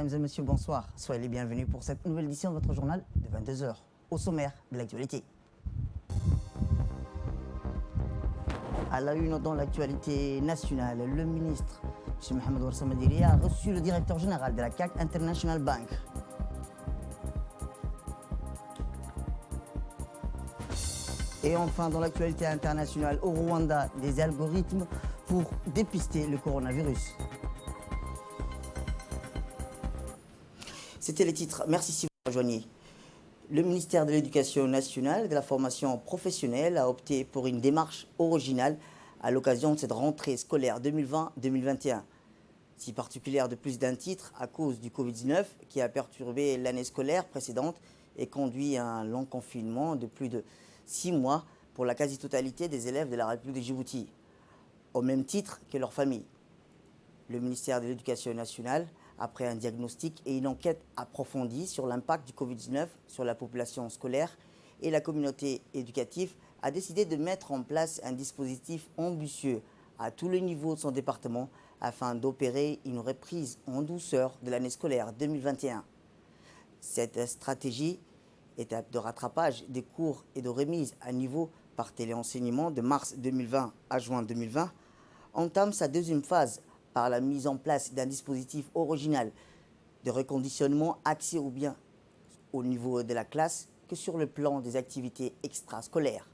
Mesdames et messieurs, bonsoir. Soyez les bienvenus pour cette nouvelle édition de votre journal de 22 heures. Au sommaire de l'actualité. À la une dans l'actualité nationale, le ministre M. Mohamed Warsa Madiri a reçu le directeur général de la CAC International Bank. Et enfin, dans l'actualité internationale, au Rwanda, des algorithmes pour dépister le coronavirus. C'était les titres. Merci si vous rejoignez. Le ministère de l'Éducation nationale et de la formation professionnelle a opté pour une démarche originale à l'occasion de cette rentrée scolaire 2020-2021. Si particulière de plus d'un titre à cause du Covid-19 qui a perturbé l'année scolaire précédente et conduit à un long confinement de plus de 6 mois pour la quasi-totalité des élèves de la République de Djibouti, au même titre que leurs familles. Le ministère de l'Éducation nationale, après un diagnostic et une enquête approfondie sur l'impact du Covid-19 sur la population scolaire et la communauté éducative, a décidé de mettre en place un dispositif ambitieux à tous les niveaux de son département afin d'opérer une reprise en douceur de l'année scolaire 2021. Cette stratégie, étape de rattrapage des cours et de remise à niveau par téléenseignement de mars 2020 à juin 2020, entame sa deuxième phase par la mise en place d'un dispositif original de reconditionnement axé ou bien au niveau de la classe que sur le plan des activités extrascolaires.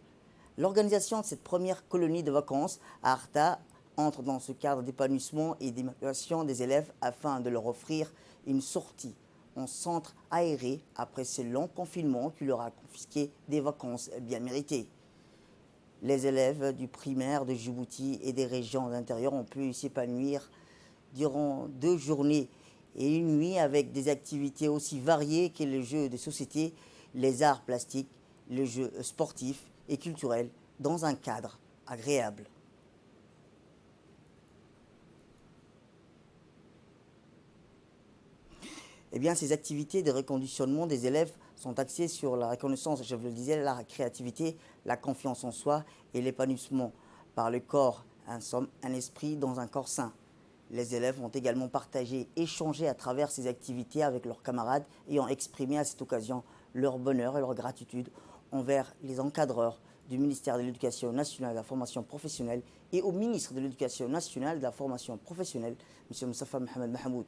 L'organisation de cette première colonie de vacances à Arta entre dans ce cadre d'épanouissement et d'évaluation des élèves afin de leur offrir une sortie en centre aéré après ce long confinement qui leur a confisqué des vacances bien méritées. Les élèves du primaire de Djibouti et des régions d'intérieur ont pu s'épanouir durant 2 journées et une nuit avec des activités aussi variées que les jeux de société, les arts plastiques, les jeux sportifs et culturels dans un cadre agréable. Eh bien, ces activités de reconditionnement des élèves sont axées sur la reconnaissance, je vous le disais, la créativité, la confiance en soi et l'épanouissement par le corps, un esprit dans un corps sain. Les élèves ont également partagé, échangé à travers ces activités avec leurs camarades et ont exprimé à cette occasion leur bonheur et leur gratitude envers les encadreurs du ministère de l'Éducation nationale et de la formation professionnelle et au ministre de l'Éducation nationale et de la formation professionnelle, M. Moustapha Mohamed Mahamoud.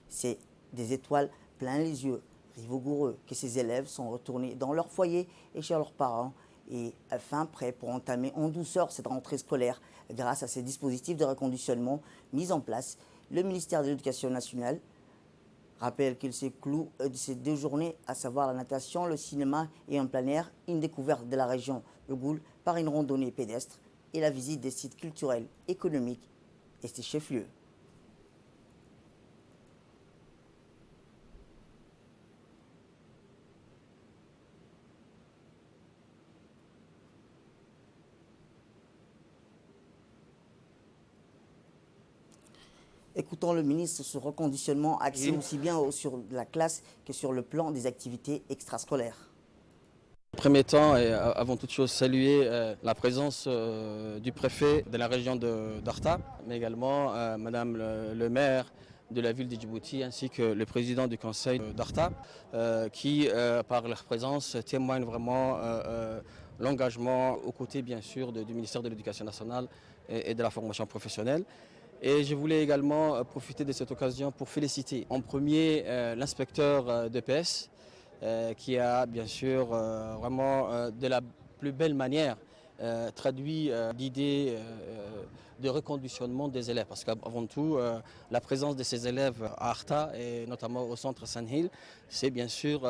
C'est des étoiles plein les yeux, rigoureux, que ces élèves sont retournés dans leur foyer et chez leurs parents et fin prêts pour entamer en douceur cette rentrée scolaire grâce à ces dispositifs de reconditionnement mis en place. Le ministère de l'Éducation nationale rappelle qu'il se cloue de ces 2 journées, à savoir la natation, le cinéma et en plein air, une découverte de la région Ougoul par une randonnée pédestre et la visite des sites culturels, économiques et ses chefs-lieux. Écoutons le ministre sur ce reconditionnement axé aussi bien sur la classe que sur le plan des activités extrascolaires. En premier temps, et avant toute chose, saluer la présence du préfet de la région d'Arta, mais également Madame le maire de la ville de Djibouti ainsi que le président du conseil d'Arta qui, par leur présence, témoignent vraiment l'engagement aux côtés, bien sûr, du ministère de l'Éducation nationale et de la formation professionnelle. Et je voulais également profiter de cette occasion pour féliciter en premier l'inspecteur d'EPS qui a bien sûr vraiment de la plus belle manière traduit l'idée de reconditionnement des élèves. Parce qu'avant tout, la présence de ces élèves à Arta et notamment au centre Sandhill, c'est bien sûr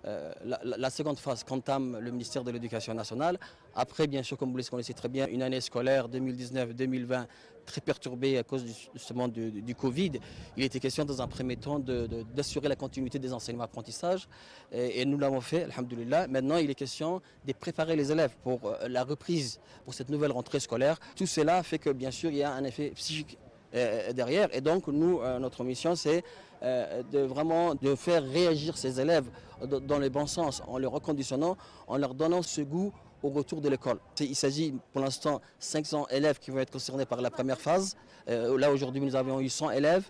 la seconde phase qu'entame le ministère de l'Éducation nationale. Après, bien sûr, comme vous le connaissez très bien, une année scolaire 2019-2020 très perturbée à cause justement du Covid. Il était question dans un premier temps d'assurer la continuité des enseignements apprentissages et nous l'avons fait, alhamdoulilah. Maintenant, il est question de préparer les élèves pour la reprise, pour cette nouvelle rentrée scolaire. Tout cela fait que, bien sûr, il y a un effet psychique derrière. Et donc, nous, notre mission, c'est de faire réagir ces élèves dans le bon sens, en les reconditionnant, en leur donnant ce goût au retour de l'école. Il s'agit pour l'instant 500 élèves qui vont être concernés par la première phase. Là aujourd'hui nous avons eu 100 élèves.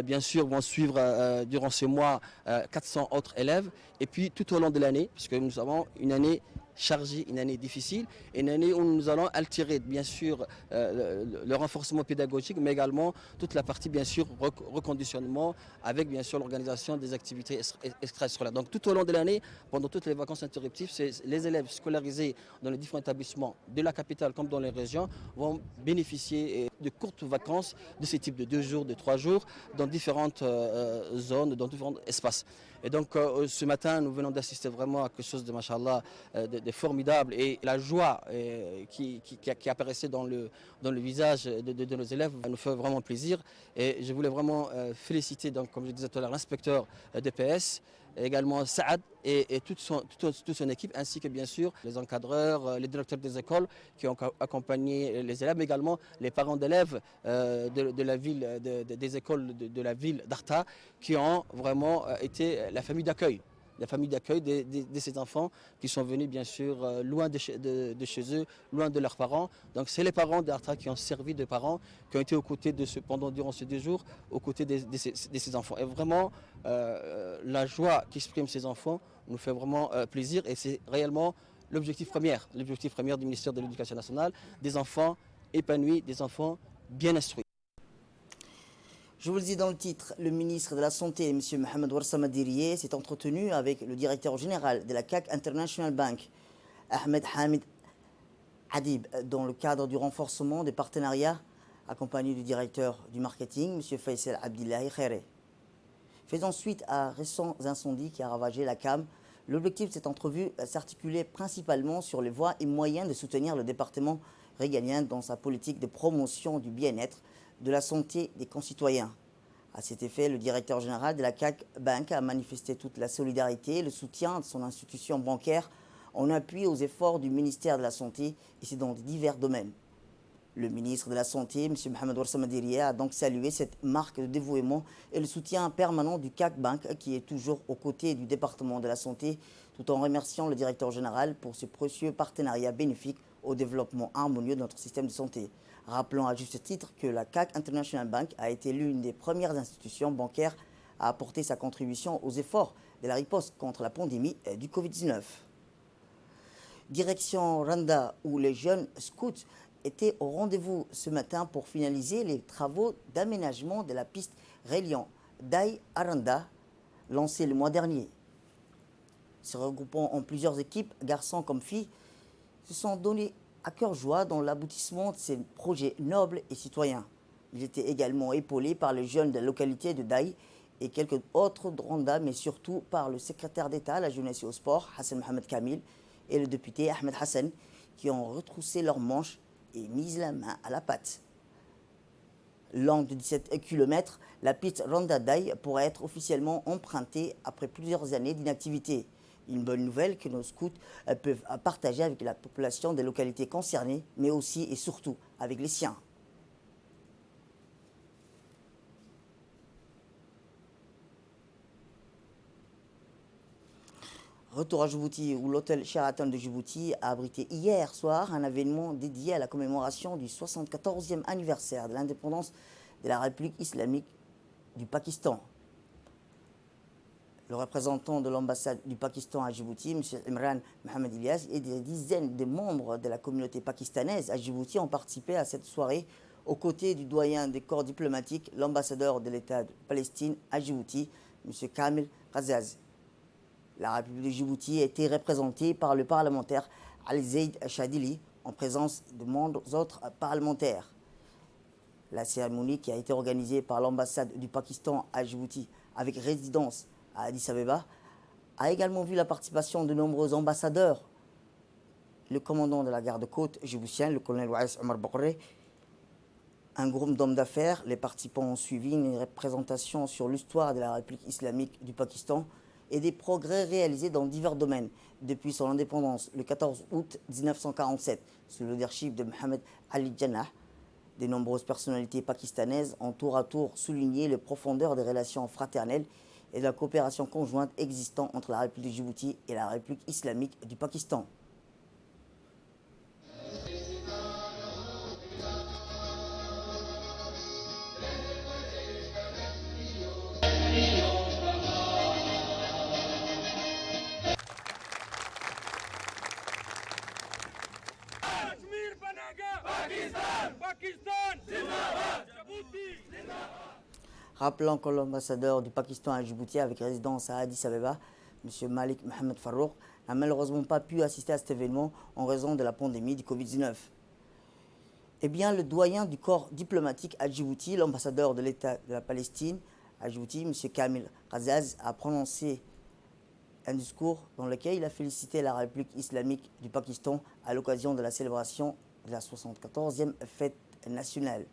Bien sûr vont suivre durant ce mois 400 autres élèves. Et puis tout au long de l'année, parce que nous avons une année chargée, une année difficile, une année où nous allons altérer bien sûr le renforcement pédagogique, mais également toute la partie bien sûr reconditionnement avec bien sûr l'organisation des activités extrascolaires. Donc tout au long de l'année, pendant toutes les vacances interruptives, les élèves scolarisés dans les différents établissements de la capitale comme dans les régions vont bénéficier de courtes vacances de ce type de 2 jours, de 3 jours dans différentes zones, dans différents espaces. Et donc ce matin, nous venons d'assister vraiment à quelque chose de machallah, de formidable, et la joie qui apparaissait dans le visage de nos élèves nous fait vraiment plaisir. Et je voulais vraiment féliciter, donc, comme je disais tout à l'heure, l'inspecteur DPS, également Saad et toute son équipe, ainsi que bien sûr les encadreurs, les directeurs des écoles qui ont accompagné les élèves, mais également les parents d'élèves de la ville, des écoles de la ville d'Arta, qui ont vraiment été la famille d'accueil. La famille d'accueil de ces enfants qui sont venus bien sûr loin de chez eux, loin de leurs parents. Donc c'est les parents d'Arta qui ont servi de parents, qui ont été aux côtés durant ces 2 jours, aux côtés de ces enfants. Et vraiment, la joie qu'expriment ces enfants nous fait vraiment plaisir, et c'est réellement l'objectif premier du ministère de l'Éducation nationale, des enfants épanouis, des enfants bien instruits. Je vous le dis dans le titre, le ministre de la Santé, M. Mohamed Ouarsama Diriye, s'est entretenu avec le directeur général de la CAC International Bank, Ahmed Hamid Adib, dans le cadre du renforcement des partenariats, accompagné du directeur du marketing, M. Faisal Abdillahi Khairé. Faisant suite à récents incendies qui ont ravagé la CAM, l'objectif de cette entrevue s'articulait principalement sur les voies et moyens de soutenir le département régalien dans sa politique de promotion du bien-être, de la santé des concitoyens. À cet effet, le directeur général de la CAC Bank a manifesté toute la solidarité et le soutien de son institution bancaire en appui aux efforts du ministère de la Santé, et c'est dans divers domaines. Le ministre de la Santé, M. Mohamed Ouarsama Diriye, a donc salué cette marque de dévouement et le soutien permanent du CAC Bank, qui est toujours aux côtés du département de la Santé, tout en remerciant le directeur général pour ce précieux partenariat bénéfique au développement harmonieux de notre système de santé. Rappelons à juste titre que la CAC International Bank a été l'une des premières institutions bancaires à apporter sa contribution aux efforts de la riposte contre la pandémie du Covid-19. Direction Randa, où les jeunes scouts étaient au rendez-vous ce matin pour finaliser les travaux d'aménagement de la piste reliant Daï à Randa, lancée le mois dernier. Se regroupant en plusieurs équipes, garçons comme filles, se sont donnés à cœur joie dans l'aboutissement de ces projets nobles et citoyens. Ils étaient également épaulés par les jeunes de la localité de Daï et quelques autres de Randa, mais surtout par le secrétaire d'État à la jeunesse et au sport, Hassan Mohamed Kamil, et le député Ahmed Hassan, qui ont retroussé leurs manches et mis la main à la pâte. Longue de 17 km, la piste Randa-Daï pourrait être officiellement empruntée après plusieurs années d'inactivité. Une bonne nouvelle que nos scouts peuvent partager avec la population des localités concernées, mais aussi et surtout avec les siens. Retour à Djibouti, où l'hôtel Sheraton de Djibouti a abrité hier soir un événement dédié à la commémoration du 74e anniversaire de l'indépendance de la République islamique du Pakistan. Le représentant de l'ambassade du Pakistan à Djibouti, M. Imran Mohamed Ilyas, et des dizaines de membres de la communauté pakistanaise à Djibouti ont participé à cette soirée aux côtés du doyen des corps diplomatiques, l'ambassadeur de l'État de Palestine à Djibouti, M. Kamil Ghazaz. La République de Djibouti a été représentée par le parlementaire Al-Zaid Shadili en présence de membres autres parlementaires. La cérémonie, qui a été organisée par l'ambassade du Pakistan à Djibouti avec résidence à Addis Abeba, a également vu la participation de nombreux ambassadeurs. Le commandant de la garde-côte djiboutien, le colonel Waïs Omar Bokré, un groupe d'hommes d'affaires. Les participants ont suivi une représentation sur l'histoire de la République islamique du Pakistan et des progrès réalisés dans divers domaines depuis son indépendance le 14 août 1947 sous le leadership de Mohamed Ali Jinnah. De nombreuses personnalités pakistanaises ont tour à tour souligné les profondeurs des relations fraternelles et de la coopération conjointe existant entre la République de Djibouti et la République islamique du Pakistan. rappelant que l'ambassadeur du Pakistan à Djibouti avec résidence à Addis Abeba, M. Malik Mohamed Farouk, n'a malheureusement pas pu assister à cet événement en raison de la pandémie du Covid-19. Eh bien, le doyen du corps diplomatique à Djibouti, l'ambassadeur de l'État de la Palestine à Djibouti, M. Kamil Ghazaz, a prononcé un discours dans lequel il a félicité la République islamique du Pakistan à l'occasion de la célébration de la 74e fête nationale.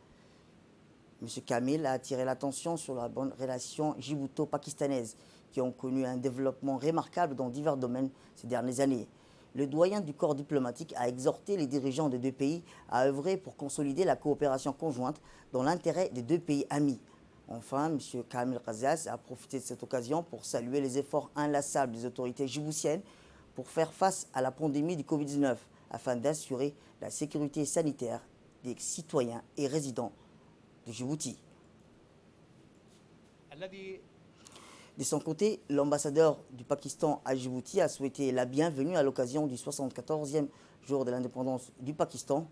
M. Kamil a attiré l'attention sur la bonne relation djibouto-pakistanaise qui ont connu un développement remarquable dans divers domaines ces dernières années. Le doyen du corps diplomatique a exhorté les dirigeants des deux pays à œuvrer pour consolider la coopération conjointe dans l'intérêt des deux pays amis. Enfin, M. Kamil Ghazaz a profité de cette occasion pour saluer les efforts inlassables des autorités djiboutiennes pour faire face à la pandémie du Covid-19 afin d'assurer la sécurité sanitaire des citoyens et résidents de Djibouti. De son côté, l'ambassadeur du Pakistan à Djibouti a souhaité la bienvenue à l'occasion du 74e jour de l'indépendance du Pakistan.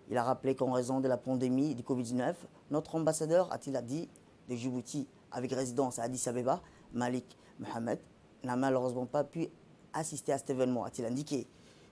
Il a rappelé qu'en raison de la pandémie du Covid-19, notre ambassadeur, a-t-il dit, de Djibouti avec résidence à Addis Abeba, Malik Mohamed, n'a malheureusement pas pu assister à cet événement, a-t-il indiqué.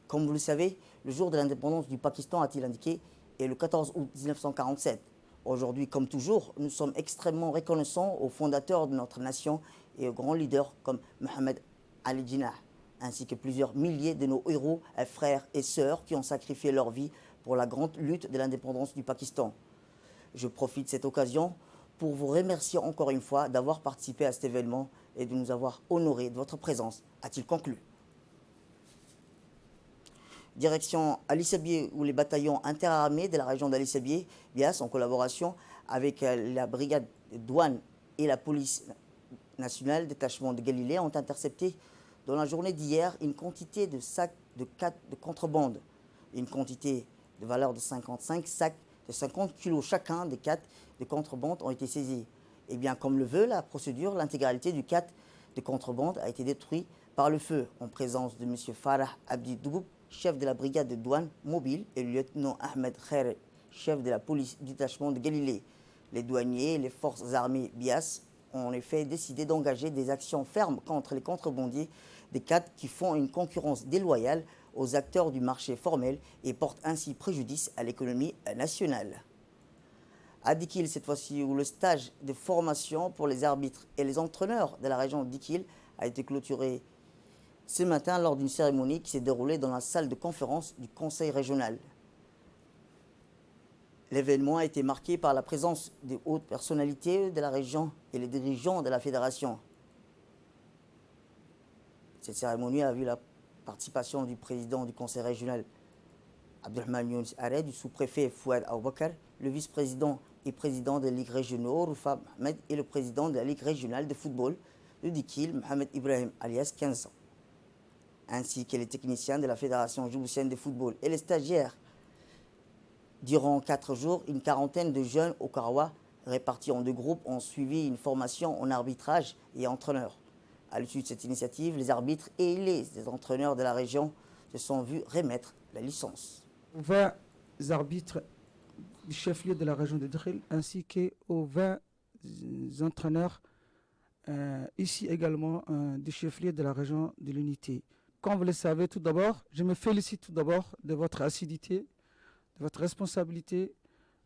Comme vous le savez, le jour de l'indépendance du Pakistan, a-t-il indiqué, est le 14 août 1947. Aujourd'hui, comme toujours, nous sommes extrêmement reconnaissants aux fondateurs de notre nation et aux grands leaders comme Mohamed Ali Jinnah, ainsi que plusieurs milliers de nos héros, frères et sœurs qui ont sacrifié leur vie pour la grande lutte de l'indépendance du Pakistan. Je profite de cette occasion pour vous remercier encore une fois d'avoir participé à cet événement et de nous avoir honorés de votre présence, a-t-il conclu. Direction Ali Sabié, où les bataillons interarmés de la région d'Ali Sabié, BIAS, en collaboration avec la brigade de douane et la police nationale détachement de Galilée, ont intercepté dans la journée d'hier une quantité de sacs de contrebande, une quantité de valeur de 55 sacs de 50 kilos chacun des 4 de contrebande ont été saisis. Et bien, comme le veut la procédure, l'intégralité du 4 de contrebande a été détruit par le feu en présence de M. Farah Abdi Dougoub, chef de la brigade de douane mobile, et le lieutenant Ahmed Khair, chef de la police du détachement de Galilée. Les douaniers et les forces armées BIAS ont en effet décidé d'engager des actions fermes contre les contrebandiers des 4 qui font une concurrence déloyale aux acteurs du marché formel et portent ainsi préjudice à l'économie nationale. À Dikil, cette fois-ci, où le stage de formation pour les arbitres et les entraîneurs de la région de Dikil a été clôturé ce matin lors d'une cérémonie qui s'est déroulée dans la salle de conférence du conseil régional. L'événement a été marqué par la présence de hautes personnalités de la région et les dirigeants de la fédération. Cette cérémonie a vu la participation du président du conseil régional Abdelrahman Younes Aré, du sous-préfet Fouad Aboubakar, le vice-président et président des ligues régionaux Roufa Mohamed et le président de la ligue régionale de football de Dikil, Mohamed Ibrahim alias 15 ans, ainsi que les techniciens de la fédération djiboutienne de football et les stagiaires. Durant 4 jours, une quarantaine de jeunes au Karawa, répartis en 2 groupes, ont suivi une formation en arbitrage et entraîneur. À l'issue de cette initiative, les arbitres et les entraîneurs de la région se sont vus remettre la licence. 20 arbitres du chef-lieu de la région de Dikil ainsi qu'aux 20 entraîneurs ici également du chef-lieu de la région de l'unité. Comme vous le savez, tout d'abord, je me félicite tout d'abord de votre assiduité, de votre responsabilité,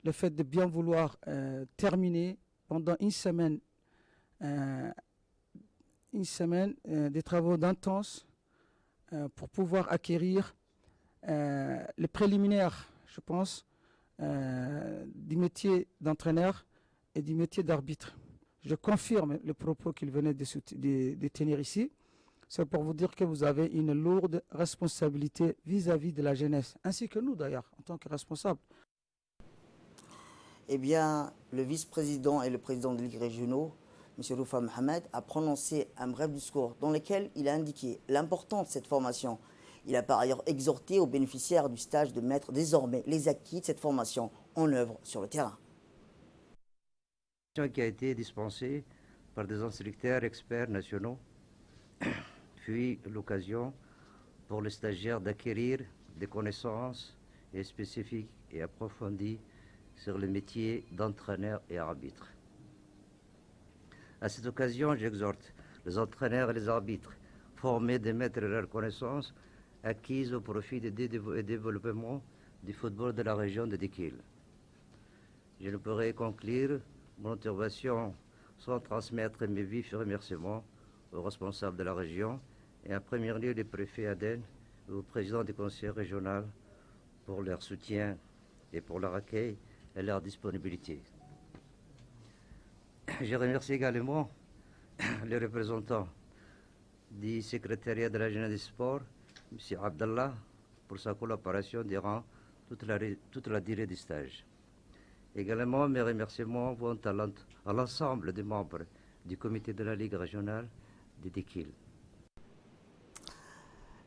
le fait de bien vouloir terminer pendant une semaine des travaux d'intense pour pouvoir acquérir les préliminaires, je pense, du métier d'entraîneur et du métier d'arbitre. Je confirme le propos qu'il venait de tenir ici. C'est pour vous dire que vous avez une lourde responsabilité vis-à-vis de la jeunesse, ainsi que nous d'ailleurs, en tant que responsables. Eh bien, le vice-président et le président des ligues régionaux, M. Roufa Mohamed, a prononcé un bref discours dans lequel il a indiqué l'importance de cette formation. Il a par ailleurs exhorté aux bénéficiaires du stage de mettre désormais les acquis de cette formation en œuvre sur le terrain. Qui a été dispensée par des instructeurs experts nationaux, puis l'occasion pour les stagiaires d'acquérir des connaissances spécifiques et approfondies sur le métier d'entraîneur et arbitre. À cette occasion, j'exhorte les entraîneurs et les arbitres formés d'émettre leurs connaissances acquises au profit du développement du football de la région de Dikil. Je ne pourrai conclure mon intervention sans transmettre mes vifs remerciements aux responsables de la région et en premier lieu les préfets Aden et au président du conseil régional pour leur soutien et pour leur accueil et leur disponibilité. Je remercie également les représentants du secrétariat de la jeunesse des sports, M. Abdallah, pour sa collaboration durant toute la durée du stage. Également, mes remerciements vont à l'ensemble des membres du comité de la Ligue régionale de Dikil.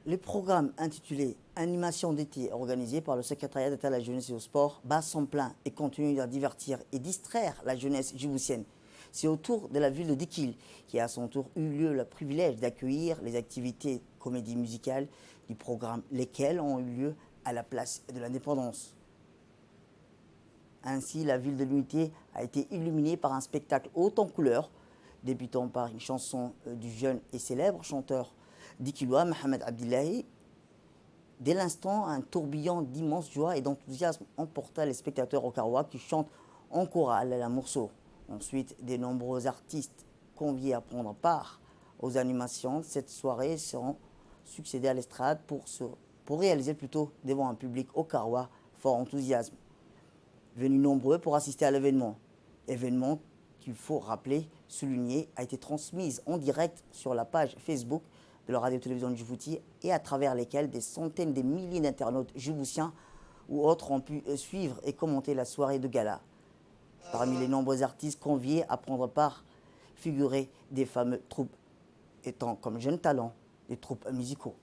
Le programme intitulé Animation d'été organisé par le secrétariat d'État à la jeunesse et au sport bat son plein et continue de divertir et distraire la jeunesse djiboutienne. C'est au tour de la ville de Dikil qui a à son tour eu lieu le privilège d'accueillir les activités comédie musicale du programme, lesquelles ont eu lieu à la place de l'Indépendance. Ainsi, la ville de l'Unité a été illuminée par un spectacle haut en couleurs, débutant par une chanson du jeune et célèbre chanteur Dikilois, Mohamed Abdillahi. Dès l'instant, un tourbillon d'immense joie et d'enthousiasme emporta les spectateurs au Karoua qui chantent en chorale la morceau. Ensuite, de nombreux artistes conviés à prendre part aux animations de cette soirée seront succédés à l'estrade pour réaliser plutôt devant un public au Karoua fort enthousiasme. Venus nombreux pour assister à l'événement. Événement qu'il faut rappeler, souligner, a été transmise en direct sur la page Facebook de la radio-télévision de Djibouti et à travers lesquels des centaines de milliers d'internautes djiboutiens ou autres ont pu suivre et commenter la soirée de gala. Parmi les nombreux artistes conviés à prendre part figuraient des fameux troupes étant comme jeunes talents des troupes musicaux.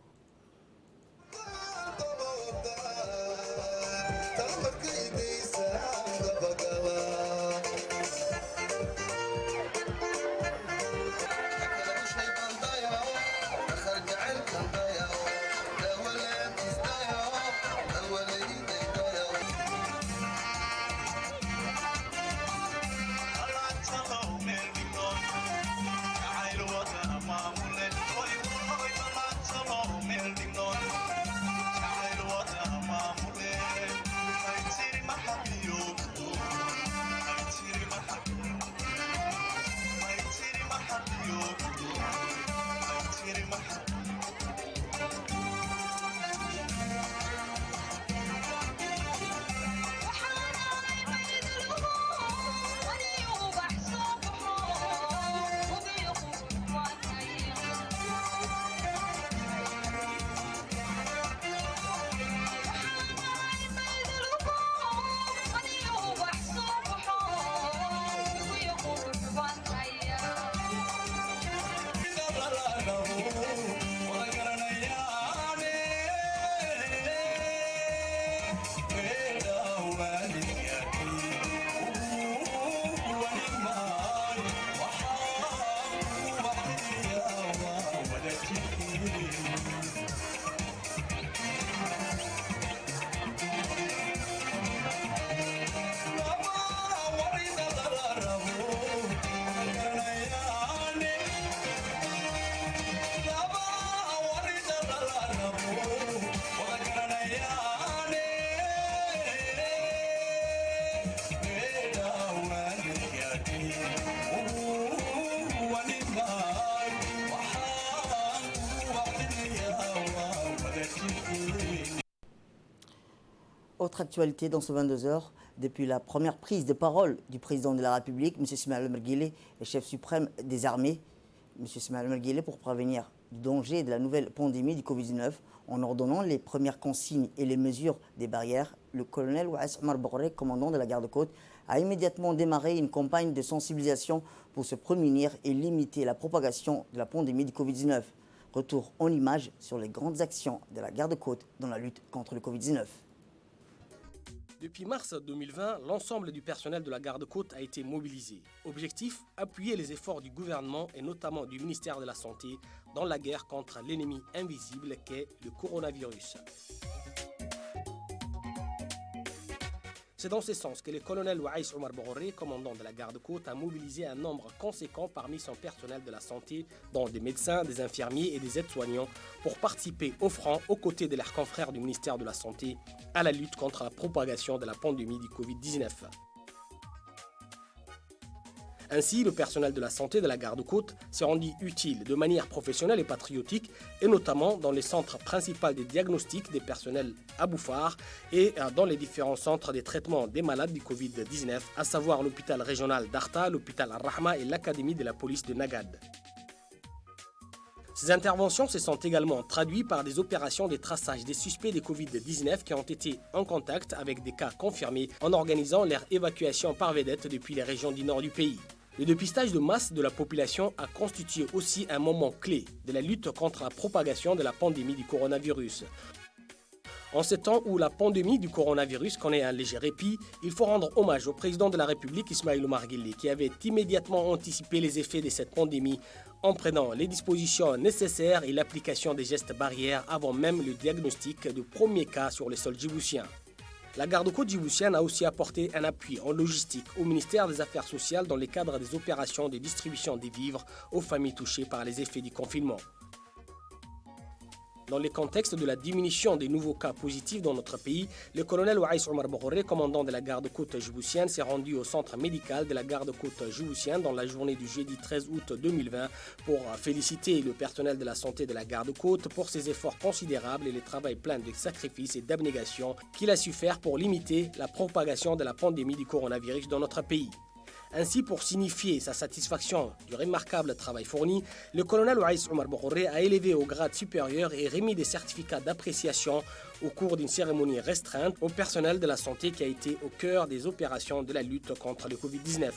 Autre actualité dans ce 22h, depuis la première prise de parole du président de la République, M. Ismaël Omar Guelleh, le chef suprême des armées, M. Ismaël Omar Guelleh, pour prévenir du danger de la nouvelle pandémie du Covid-19, en ordonnant les premières consignes et les mesures des barrières, le colonel Ouass Omar Borré, commandant de la garde-côte, a immédiatement démarré une campagne de sensibilisation pour se prémunir et limiter la propagation de la pandémie du Covid-19. Retour en images sur les grandes actions de la garde-côte dans la lutte contre le Covid-19. Depuis mars 2020, l'ensemble du personnel de la garde-côte a été mobilisé. Objectif, appuyer les efforts du gouvernement et notamment du ministère de la Santé dans la guerre contre l'ennemi invisible qu'est le coronavirus. C'est dans ce sens que le colonel Waïs Omar Boghoré, commandant de la garde-côte, a mobilisé un nombre conséquent parmi son personnel de la santé, dont des médecins, des infirmiers et des aides-soignants, pour participer au front aux côtés de leurs confrères du ministère de la Santé à la lutte contre la propagation de la pandémie du Covid-19. Ainsi, le personnel de la santé de la garde-côte s'est rendu utile de manière professionnelle et patriotique, et notamment dans les centres principaux des diagnostics des personnels à Bouffar et dans les différents centres de traitement des malades du Covid-19, à savoir l'hôpital régional d'Arta, l'hôpital Al-Rahma et l'académie de la police de Nagad. Ces interventions se sont également traduites par des opérations de traçage des suspects de Covid-19 qui ont été en contact avec des cas confirmés en organisant leur évacuation par vedette depuis les régions du nord du pays. Le dépistage de masse de la population a constitué aussi un moment clé de la lutte contre la propagation de la pandémie du coronavirus. En ce temps où la pandémie du coronavirus connaît un léger répit, il faut rendre hommage au président de la République Ismaïl Omar Guelleh qui avait immédiatement anticipé les effets de cette pandémie en prenant les dispositions nécessaires et l'application des gestes barrières avant même le diagnostic du premier cas sur le sol djiboutien. La garde-côte djiboutienne a aussi apporté un appui en logistique au ministère des Affaires sociales dans le cadre des opérations de distribution des vivres aux familles touchées par les effets du confinement. Dans le contexte de la diminution des nouveaux cas positifs dans notre pays, le colonel Waïs Omar Boghoré, commandant de la garde-côte djiboutienne, s'est rendu au centre médical de la garde-côte djiboutienne dans la journée du jeudi 13 août 2020 pour féliciter le personnel de la santé de la garde-côte pour ses efforts considérables et le travail plein de sacrifices et d'abnégation qu'il a su faire pour limiter la propagation de la pandémie du coronavirus dans notre pays. Ainsi, pour signifier sa satisfaction du remarquable travail fourni, le colonel Waïs Omar Boghoré a élevé au grade supérieur et remis des certificats d'appréciation au cours d'une cérémonie restreinte au personnel de la santé qui a été au cœur des opérations de la lutte contre le Covid-19.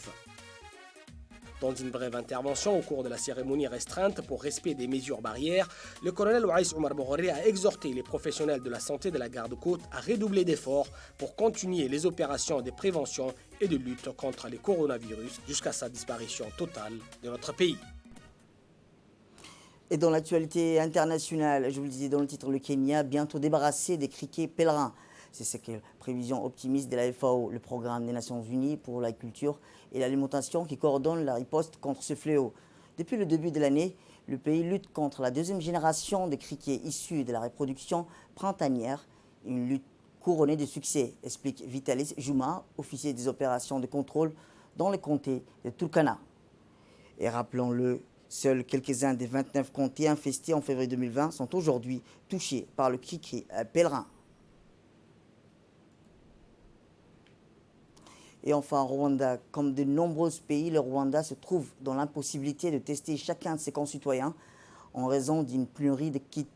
Dans une brève intervention au cours de la cérémonie restreinte pour respect des mesures barrières, le colonel Waïs Omar Boghoré a exhorté les professionnels de la santé de la garde-côte à redoubler d'efforts pour continuer les opérations de prévention et de lutte contre le coronavirus jusqu'à sa disparition totale de notre pays. Et dans l'actualité internationale, je vous le disais dans le titre, le Kenya bientôt débarrassé des criquets pèlerins. C'est ce que la prévision optimiste de la FAO, le programme des Nations Unies pour la culture et l'alimentation qui coordonne la riposte contre ce fléau. Depuis le début de l'année, le pays lutte contre la deuxième génération de criquets issus de la reproduction printanière, une lutte couronnée de succès, explique Vitalis Juma, officier des opérations de contrôle dans le comté de Turkana. Et rappelons-le, seuls quelques-uns des 29 comtés infestés en février 2020 sont aujourd'hui touchés par le criquet pèlerin. Et enfin, Rwanda, comme de nombreux pays, le Rwanda se trouve dans l'impossibilité de tester chacun de ses concitoyens en raison d'une pénurie de kits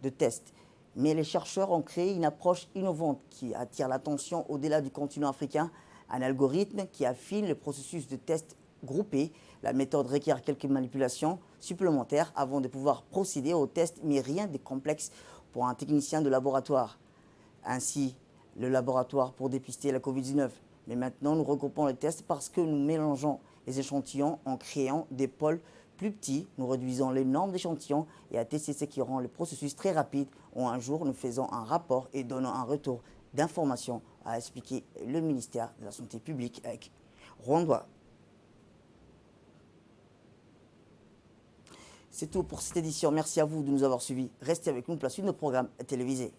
de tests. Mais les chercheurs ont créé une approche innovante qui attire l'attention au-delà du continent africain, un algorithme qui affine le processus de test groupé. La méthode requiert quelques manipulations supplémentaires avant de pouvoir procéder au test, mais rien de complexe pour un technicien de laboratoire. Ainsi, le laboratoire pour dépister la Covid-19. Mais maintenant, nous regroupons les tests parce que nous mélangeons les échantillons en créant des pôles plus petits. Nous réduisons les nombres d'échantillons et à tester ce qui rend le processus très rapide. En un jour, nous faisons un rapport et donnons un retour d'informations, a expliqué le ministère de la Santé publique avec Rwanda. C'est tout pour cette édition. Merci à vous de nous avoir suivis. Restez avec nous pour la suite de nos programmes télévisés.